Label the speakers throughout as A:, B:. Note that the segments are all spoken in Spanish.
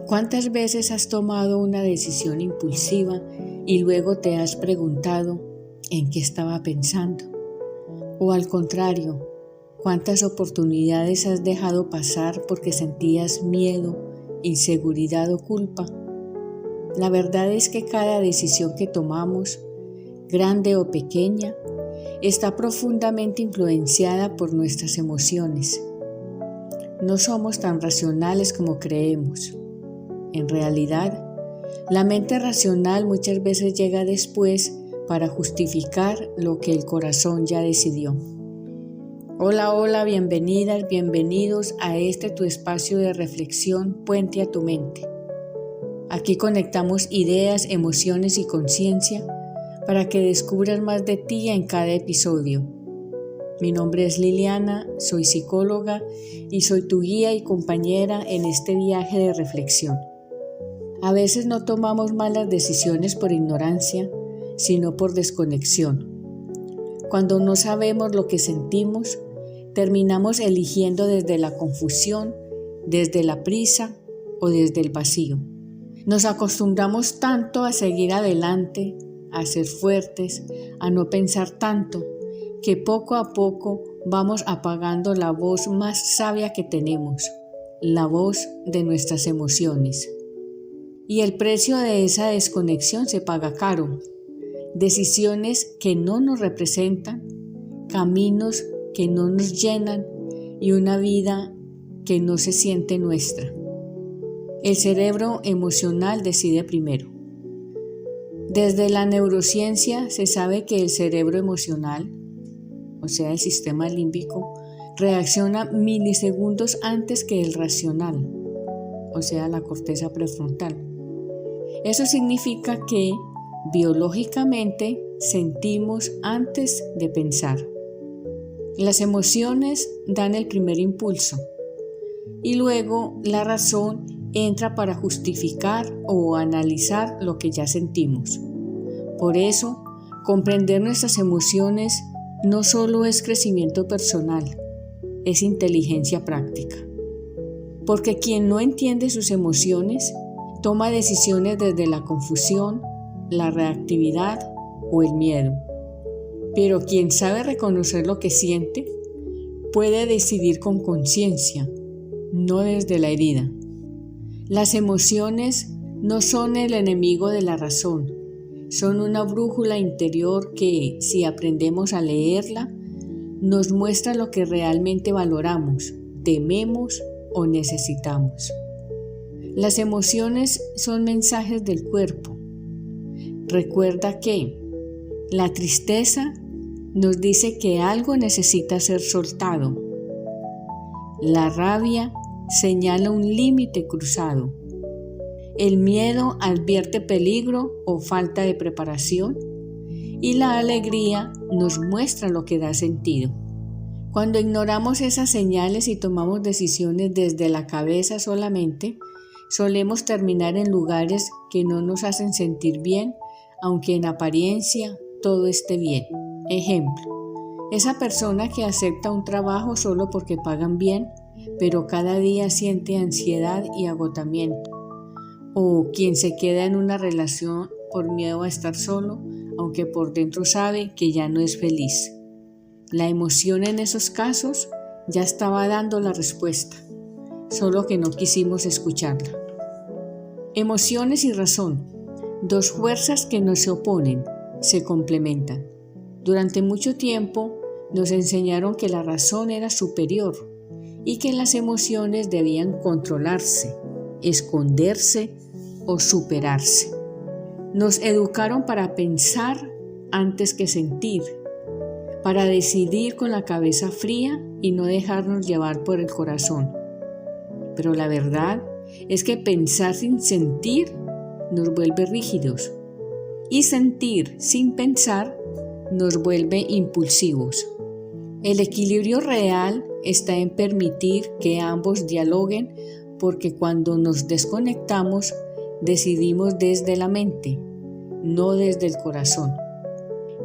A: ¿Cuántas veces has tomado una decisión impulsiva y luego te has preguntado en qué estaba pensando? O al contrario, ¿cuántas oportunidades has dejado pasar porque sentías miedo, inseguridad o culpa? La verdad es que cada decisión que tomamos, grande o pequeña, está profundamente influenciada por nuestras emociones. No somos tan racionales como creemos. En realidad, la mente racional muchas veces llega después para justificar lo que el corazón ya decidió. Hola, bienvenidas, bienvenidos a tu espacio de reflexión Puente a tu Mente. Aquí conectamos ideas, emociones y conciencia para que descubras más de ti en cada episodio. Mi nombre es Liliana, soy psicóloga y soy tu guía y compañera en este viaje de reflexión. A veces no tomamos malas decisiones por ignorancia, sino por desconexión. Cuando no sabemos lo que sentimos, terminamos eligiendo desde la confusión, desde la prisa o desde el vacío. Nos acostumbramos tanto a seguir adelante, a ser fuertes, a no pensar tanto, que poco a poco vamos apagando la voz más sabia que tenemos, la voz de nuestras emociones. Y el precio de esa desconexión se paga caro. Decisiones que no nos representan, caminos que no nos llenan y una vida que no se siente nuestra. El cerebro emocional decide primero. Desde la neurociencia se sabe que el cerebro emocional, o sea el sistema límbico, reacciona milisegundos antes que el racional, o sea la corteza prefrontal. Eso significa que biológicamente sentimos antes de pensar. Las emociones dan el primer impulso y luego la razón entra para justificar o analizar lo que ya sentimos. Por eso, comprender nuestras emociones no solo es crecimiento personal, es inteligencia práctica. Porque quien no entiende sus emociones toma decisiones desde la confusión, la reactividad o el miedo. Pero quien sabe reconocer lo que siente, puede decidir con conciencia, no desde la herida. Las emociones no son el enemigo de la razón, son una brújula interior que, si aprendemos a leerla, nos muestra lo que realmente valoramos, tememos o necesitamos. Las emociones son mensajes del cuerpo. Recuerda que la tristeza nos dice que algo necesita ser soltado. La rabia señala un límite cruzado. El miedo advierte peligro o falta de preparación. Y la alegría nos muestra lo que da sentido. Cuando ignoramos esas señales y tomamos decisiones desde la cabeza solamente, solemos terminar en lugares que no nos hacen sentir bien, aunque en apariencia todo esté bien. Ejemplo, esa persona que acepta un trabajo solo porque pagan bien, pero cada día siente ansiedad y agotamiento. O quien se queda en una relación por miedo a estar solo, aunque por dentro sabe que ya no es feliz. La emoción en esos casos ya estaba dando la respuesta, solo que no quisimos escucharla. Emociones y razón, dos fuerzas que no se oponen, se complementan. Durante mucho tiempo nos enseñaron que la razón era superior y que las emociones debían controlarse, esconderse o superarse. Nos educaron para pensar antes que sentir, para decidir con la cabeza fría y no dejarnos llevar por el corazón. Pero la verdad es que pensar sin sentir nos vuelve rígidos y sentir sin pensar nos vuelve impulsivos. El equilibrio real está en permitir que ambos dialoguen, porque cuando nos desconectamos decidimos desde la mente, no desde el corazón.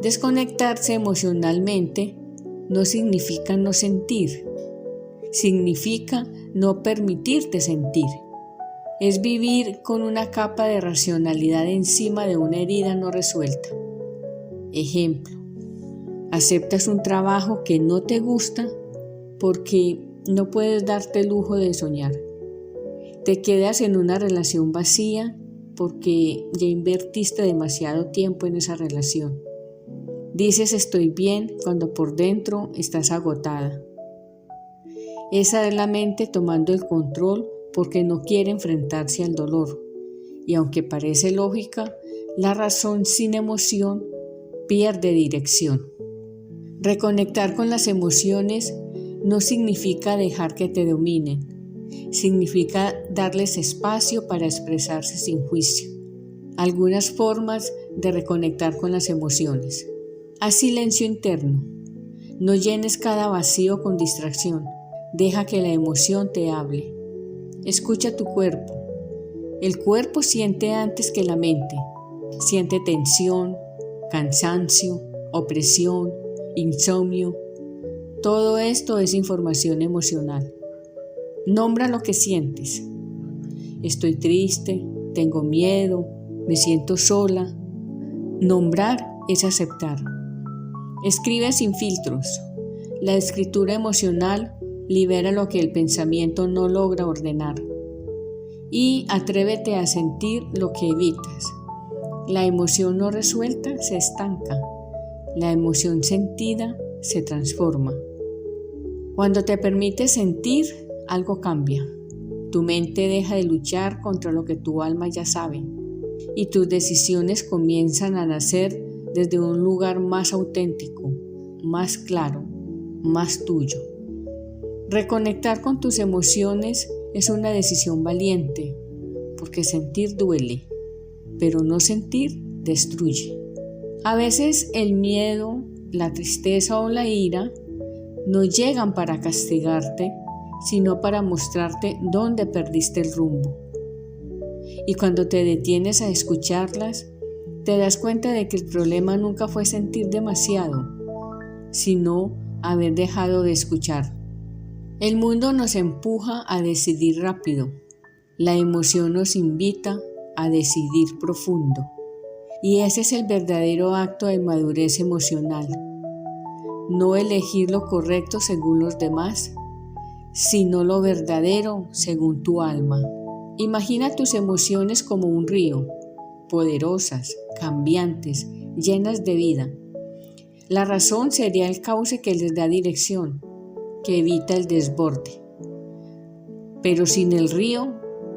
A: Desconectarse emocionalmente no significa no sentir, significa no permitirte sentir. es vivir con una capa de racionalidad encima de una herida no resuelta. Ejemplo, aceptas un trabajo que no te gusta porque no puedes darte el lujo de soñar. Te quedas en una relación vacía porque ya invertiste demasiado tiempo en esa relación. Dices estoy bien cuando por dentro estás agotada. Esa es la mente tomando el control porque no quiere enfrentarse al dolor. Y aunque parece lógica, la razón sin emoción pierde dirección. Reconectar con las emociones no significa dejar que te dominen, significa darles espacio para expresarse sin juicio. Algunas formas de reconectar con las emociones. Haz silencio interno. No llenes cada vacío con distracción. Deja que la emoción te hable. Escucha tu cuerpo. El cuerpo siente antes que la mente. Siente tensión, cansancio, opresión, insomnio. Todo esto es información emocional. Nombra lo que sientes. Estoy triste, tengo miedo, me siento sola. Nombrar es aceptar. Escribe sin filtros. La escritura emocional libera lo que el pensamiento no logra ordenar. Y atrévete a sentir lo que evitas. La emoción no resuelta se estanca. La emoción sentida se transforma. Cuando te permites sentir, algo cambia. Tu mente deja de luchar contra lo que tu alma ya sabe y tus decisiones comienzan a nacer desde un lugar más auténtico, más claro, más tuyo. Reconectar con tus emociones es una decisión valiente, porque sentir duele, pero no sentir destruye. A veces el miedo, la tristeza o la ira no llegan para castigarte, sino para mostrarte dónde perdiste el rumbo. Y cuando te detienes a escucharlas, te das cuenta de que el problema nunca fue sentir demasiado, sino haber dejado de escuchar. El mundo nos empuja a decidir rápido. La emoción nos invita a decidir profundo. Y ese es el verdadero acto de madurez emocional. No elegir lo correcto según los demás, sino lo verdadero según tu alma. Imagina tus emociones como un río, poderosas, cambiantes, llenas de vida. La razón sería el cauce que les da dirección, que evita el desborde. Pero sin el río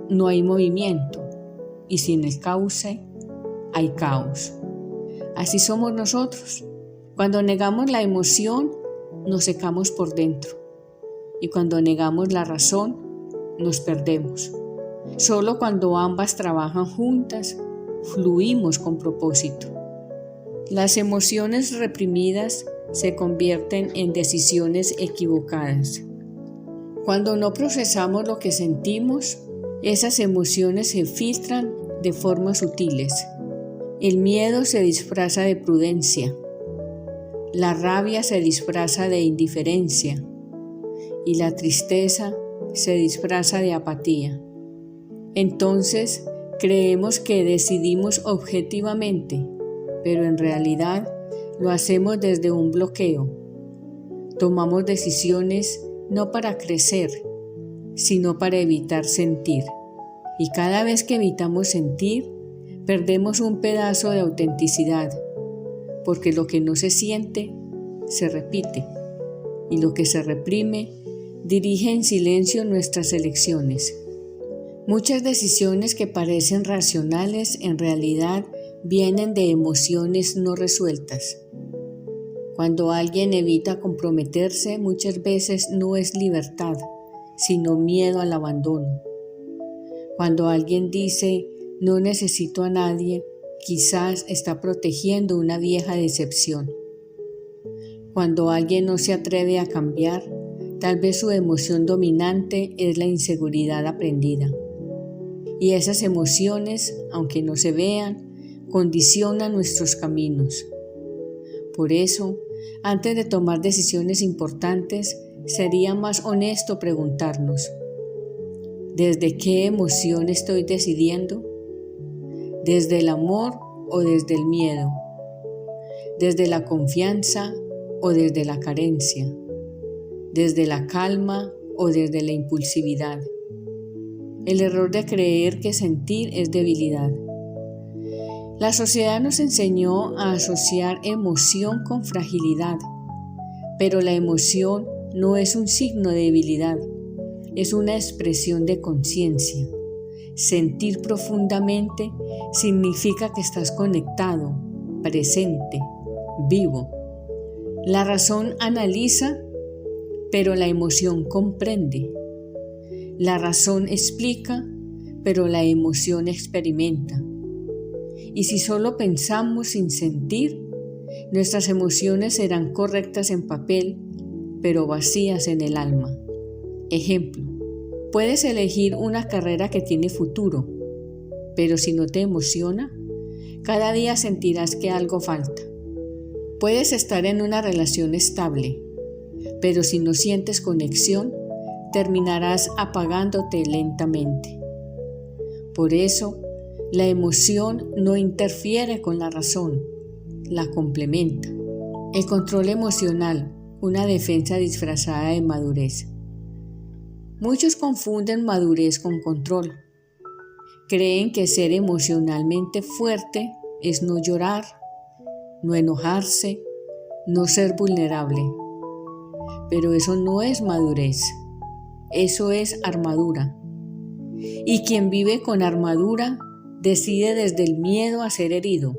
A: no hay movimiento y sin el cauce hay caos. Así somos nosotros. Cuando negamos la emoción, nos secamos por dentro. Y cuando negamos la razón, nos perdemos. Solo cuando ambas trabajan juntas, fluimos con propósito. Las emociones reprimidas se convierten en decisiones equivocadas. Cuando no procesamos lo que sentimos, esas emociones se filtran de formas sutiles. El miedo se disfraza de prudencia. La rabia se disfraza de indiferencia. Y la tristeza se disfraza de apatía. Entonces, creemos que decidimos objetivamente, pero en realidad lo hacemos desde un bloqueo. Tomamos decisiones no para crecer, sino para evitar sentir. Y cada vez que evitamos sentir, perdemos un pedazo de autenticidad, porque lo que no se siente, se repite, y lo que se reprime, dirige en silencio nuestras elecciones. Muchas decisiones que parecen racionales en realidad vienen de emociones no resueltas. Cuando alguien evita comprometerse, muchas veces no es libertad, sino miedo al abandono. Cuando alguien dice, no necesito a nadie, quizás está protegiendo una vieja decepción. Cuando alguien no se atreve a cambiar, tal vez su emoción dominante es la inseguridad aprendida. Y esas emociones, aunque no se vean, condicionan nuestros caminos. Por eso, antes de tomar decisiones importantes, sería más honesto preguntarnos: ¿Desde qué emoción estoy decidiendo? ¿Desde el amor o desde el miedo? ¿Desde la confianza o desde la carencia? ¿Desde la calma o desde la impulsividad? El error de creer que sentir es debilidad. La sociedad nos enseñó a asociar emoción con fragilidad, pero la emoción no es un signo de debilidad, es una expresión de conciencia. Sentir profundamente significa que estás conectado, presente, vivo. La razón analiza, pero la emoción comprende. La razón explica, pero la emoción experimenta. Y si solo pensamos sin sentir, nuestras emociones serán correctas en papel, pero vacías en el alma. Ejemplo, puedes elegir una carrera que tiene futuro, pero si no te emociona, cada día sentirás que algo falta. Puedes estar en una relación estable, pero si no sientes conexión, terminarás apagándote lentamente. Por eso, la emoción no interfiere con la razón, la complementa. El control emocional, una defensa disfrazada de madurez. Muchos confunden madurez con control. Creen que ser emocionalmente fuerte es no llorar, no enojarse, no ser vulnerable. Pero eso no es madurez, eso es armadura. Y quien vive con armadura decide desde el miedo a ser herido,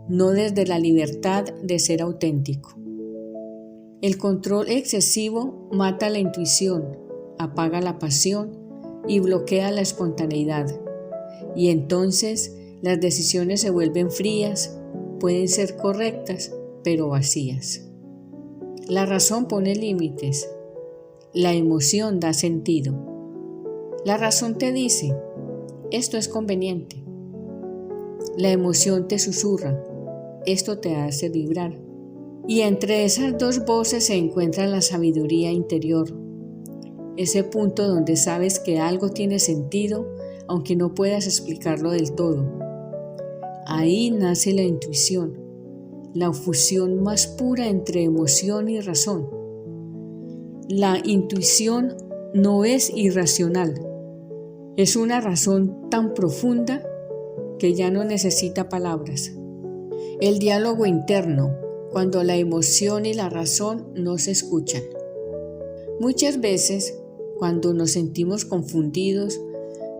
A: no desde la libertad de ser auténtico. El control excesivo mata la intuición, apaga la pasión y bloquea la espontaneidad. Y entonces las decisiones se vuelven frías, pueden ser correctas, pero vacías. La razón pone límites, la emoción da sentido. La razón te dice, esto es conveniente. La emoción te susurra, esto te hace vibrar. Y entre esas dos voces se encuentra la sabiduría interior, ese punto donde sabes que algo tiene sentido, aunque no puedas explicarlo del todo. Ahí nace la intuición, la fusión más pura entre emoción y razón. La intuición no es irracional, es una razón tan profunda que ya no necesita palabras. El diálogo interno, cuando la emoción y la razón no se escuchan. Muchas veces, cuando nos sentimos confundidos,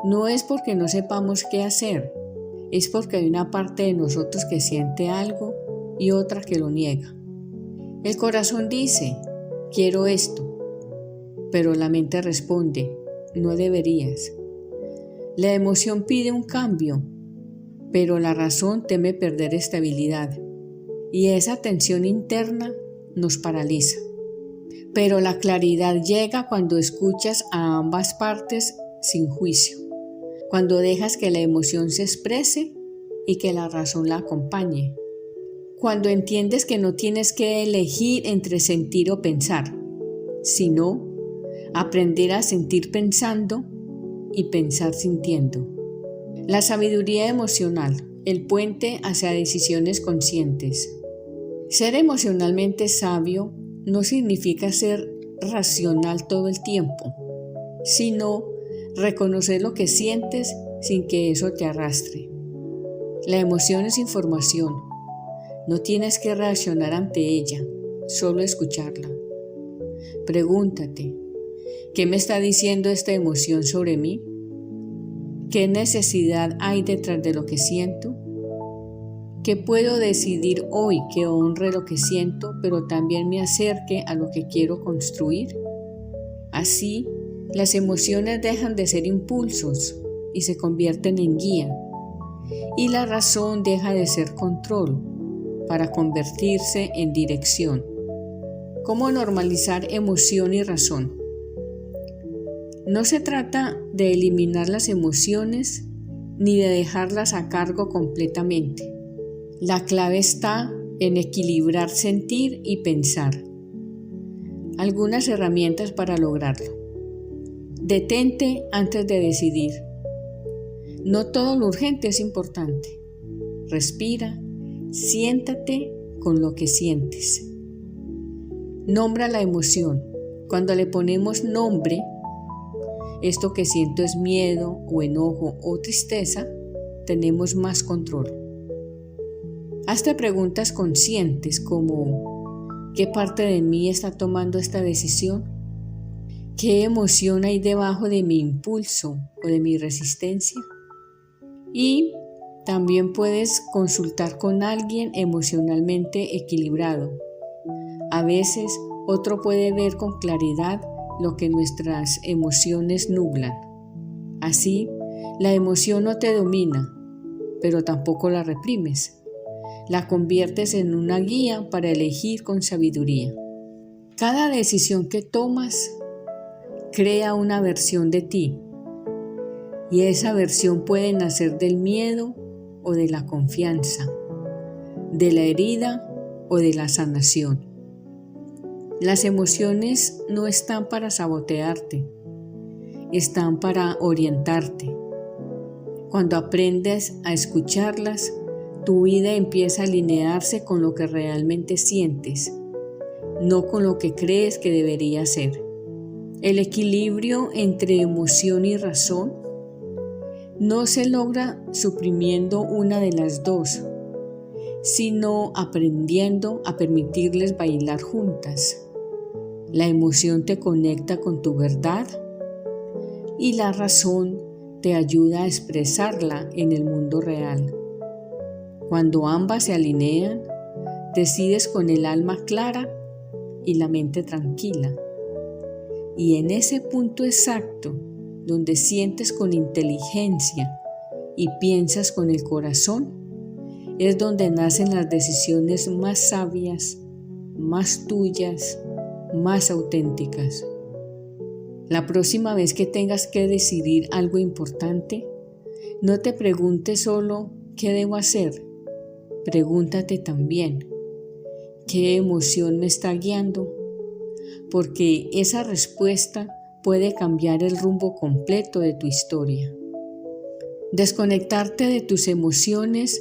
A: no es porque no sepamos qué hacer, es porque hay una parte de nosotros que siente algo y otra que lo niega. El corazón dice, quiero esto, pero la mente responde, no deberías. La emoción pide un cambio, pero la razón teme perder estabilidad, y esa tensión interna nos paraliza. Pero la claridad llega cuando escuchas a ambas partes sin juicio, cuando dejas que la emoción se exprese y que la razón la acompañe, cuando entiendes que no tienes que elegir entre sentir o pensar, sino aprender a sentir pensando y pensar sintiendo. La sabiduría emocional, el puente hacia decisiones conscientes. Ser emocionalmente sabio no significa ser racional todo el tiempo, sino reconocer lo que sientes sin que eso te arrastre. La emoción es información, no tienes que reaccionar ante ella, solo escucharla. Pregúntate, ¿qué me está diciendo esta emoción sobre mí? ¿Qué necesidad hay detrás de lo que siento? ¿Qué puedo decidir hoy que honre lo que siento, pero también me acerque a lo que quiero construir? Así, las emociones dejan de ser impulsos y se convierten en guía, y la razón deja de ser control para convertirse en dirección. ¿Cómo normalizar emoción y razón? No se trata de eliminar las emociones ni de dejarlas a cargo completamente. La clave está en equilibrar sentir y pensar. Algunas herramientas para lograrlo. Detente antes de decidir. No todo lo urgente es importante. Respira, siéntate con lo que sientes. Nombra la emoción. Cuando le ponemos nombre, esto que siento es miedo o enojo o tristeza, tenemos más control. Hazte preguntas conscientes como: ¿qué parte de mí está tomando esta decisión? ¿Qué emoción hay debajo de mi impulso o de mi resistencia? Y también puedes consultar con alguien emocionalmente equilibrado. A veces otro puede ver con claridad lo que nuestras emociones nublan. Así, la emoción no te domina, pero tampoco la reprimes. La conviertes en una guía para elegir con sabiduría. Cada decisión que tomas crea una versión de ti, y esa versión puede nacer del miedo o de la confianza, de la herida o de la sanación. Las emociones no están para sabotearte, están para orientarte. Cuando aprendes a escucharlas, tu vida empieza a alinearse con lo que realmente sientes, no con lo que crees que debería ser. El equilibrio entre emoción y razón no se logra suprimiendo una de las dos, sino aprendiendo a permitirles bailar juntas. La emoción te conecta con tu verdad y la razón te ayuda a expresarla en el mundo real. Cuando ambas se alinean, decides con el alma clara y la mente tranquila. Y en ese punto exacto, donde sientes con inteligencia y piensas con el corazón, es donde nacen las decisiones más sabias, más tuyas, más auténticas. La próxima vez que tengas que decidir algo importante, no te preguntes solo ¿qué debo hacer? Pregúntate también ¿qué emoción me está guiando? Porque esa respuesta puede cambiar el rumbo completo de tu historia. Desconectarte de tus emociones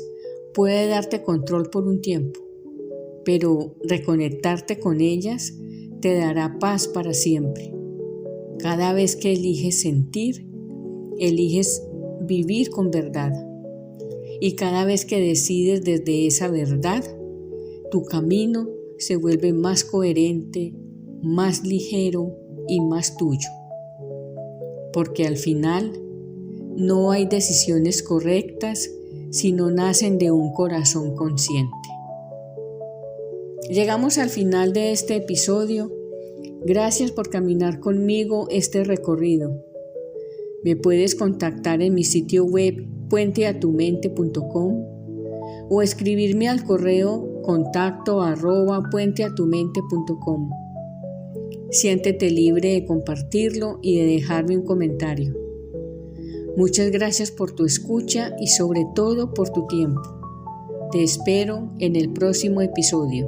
A: puede darte control por un tiempo, pero reconectarte con ellas te dará paz para siempre. Cada vez que eliges sentir, eliges vivir con verdad. Y cada vez que decides desde esa verdad, tu camino se vuelve más coherente, más ligero y más tuyo. Porque al final no hay decisiones correctas si no nacen de un corazón consciente. Llegamos al final de este episodio. Gracias por caminar conmigo este recorrido. Me puedes contactar en mi sitio web puenteatumente.com o escribirme al correo contacto@puenteatumente.com. Siéntete libre de compartirlo y de dejarme un comentario. Muchas gracias por tu escucha y sobre todo por tu tiempo. Te espero en el próximo episodio.